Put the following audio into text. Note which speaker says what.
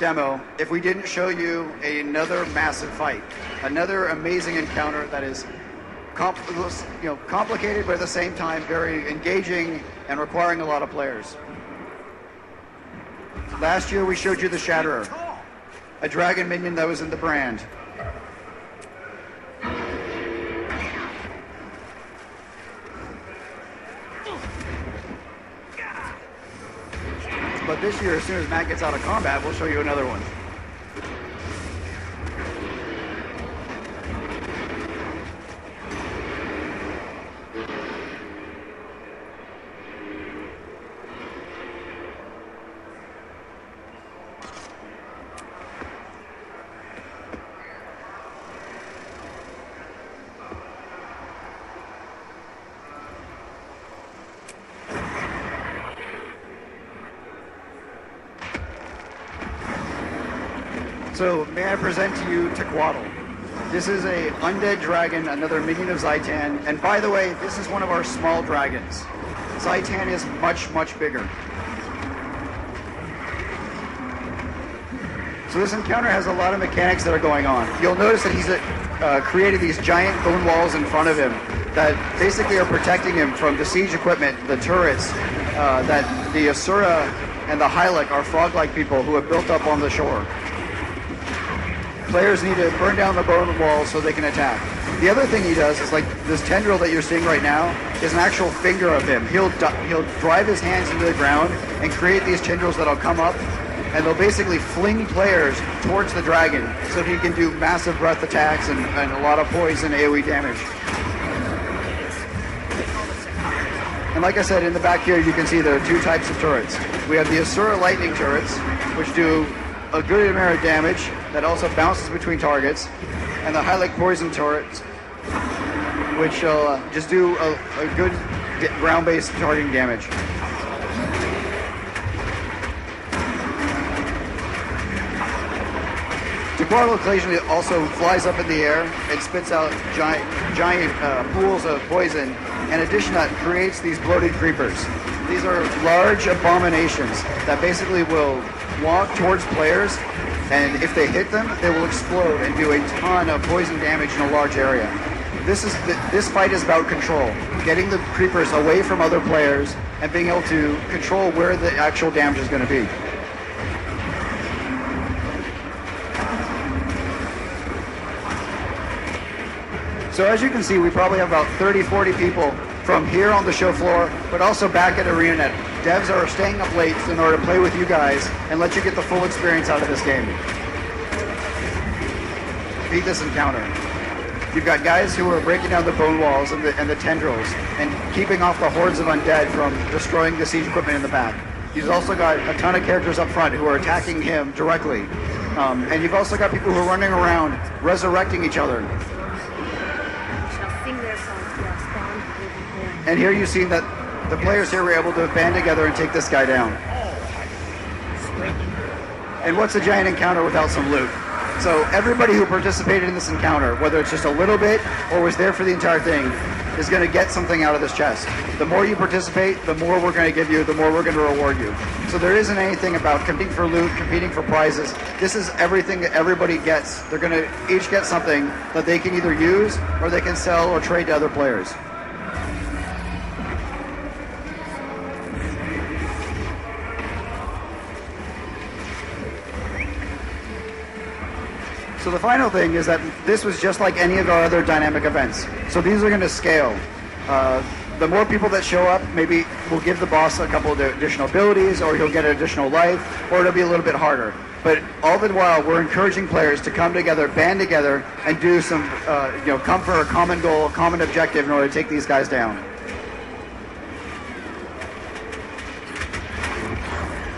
Speaker 1: demo if we didn't show you another massive fight, another amazing encounter that is complicated, but at the same time very engaging and requiring a lot of players. Last year we showed you the Shatterer, a dragon minion that was in the brand. But this year, as soon as Matt gets out of combat, we'll show you another one. So, may I present to you Tequatl. This is a undead dragon, another minion of Zhaitan, and by the way, this is one of our small dragons. Zhaitan is much, much bigger. So this encounter has a lot of mechanics that are going on. You'll notice that he's created these giant bone walls in front of him that basically are protecting him from the siege equipment, the turrets, that the Asura and the Hylic are frog-like people who have built up on the shore. Players need to burn down the bone walls so they can attack. The other thing he does is, like, this tendril that you're seeing right now is an actual finger of him. He'll drive his hands into the ground and create these tendrils that'll come up, and they'll basically fling players towards the dragon so he can do massive breath attacks and a lot of poison AoE damage. And like I said, in the back here you can see there are two types of turrets. We have the Asura lightning turrets, which do a good amount of damage that also bounces between targets, and the Hylic poison turrets, which will just do a good ground-based targeting damage. Tequatl occasionally also flies up in the air and spits out giant pools of poison. In addition, that creates these bloated creepers. These are large abominations that basically will walk towards players, and if they hit them, they will explode and do a ton of poison damage in a large area. This fight is about control, getting the creepers away from other players and being able to control where the actual damage is going to be. So as you can see, we probably have about 30-40 people from here on the show floor, but also back at ArenaNet. Devs are staying up late in order to play with you guys and let you get the full experience out of this game. Beat this encounter. You've got guys who are breaking down the bone walls and the tendrils and keeping off the hordes of undead from destroying the siege equipment in the back. He's also got a ton of characters up front who are attacking him directly. And you've also got people who are running around resurrecting each other. And here you've seen that the players here were able to band together and take this guy down. And what's a giant encounter without some loot? So everybody who participated in this encounter, whether it's just a little bit or was there for the entire thing, is going to get something out of this chest. The more you participate, the more we're going to give you, the more we're going to reward you. So there isn't anything about competing for loot, competing for prizes. This is everything that everybody gets. They're going to each get something that they can either use or they can sell or trade to other players. So the final thing is that this was just like any of our other dynamic events. So these are going to scale. The more people that show up, maybe we'll give the boss a couple of additional abilities, or he'll get an additional life, or it'll be a little bit harder. But all the while, we're encouraging players to come together, band together, and do some, come for a common goal, a common objective in order to take these guys down.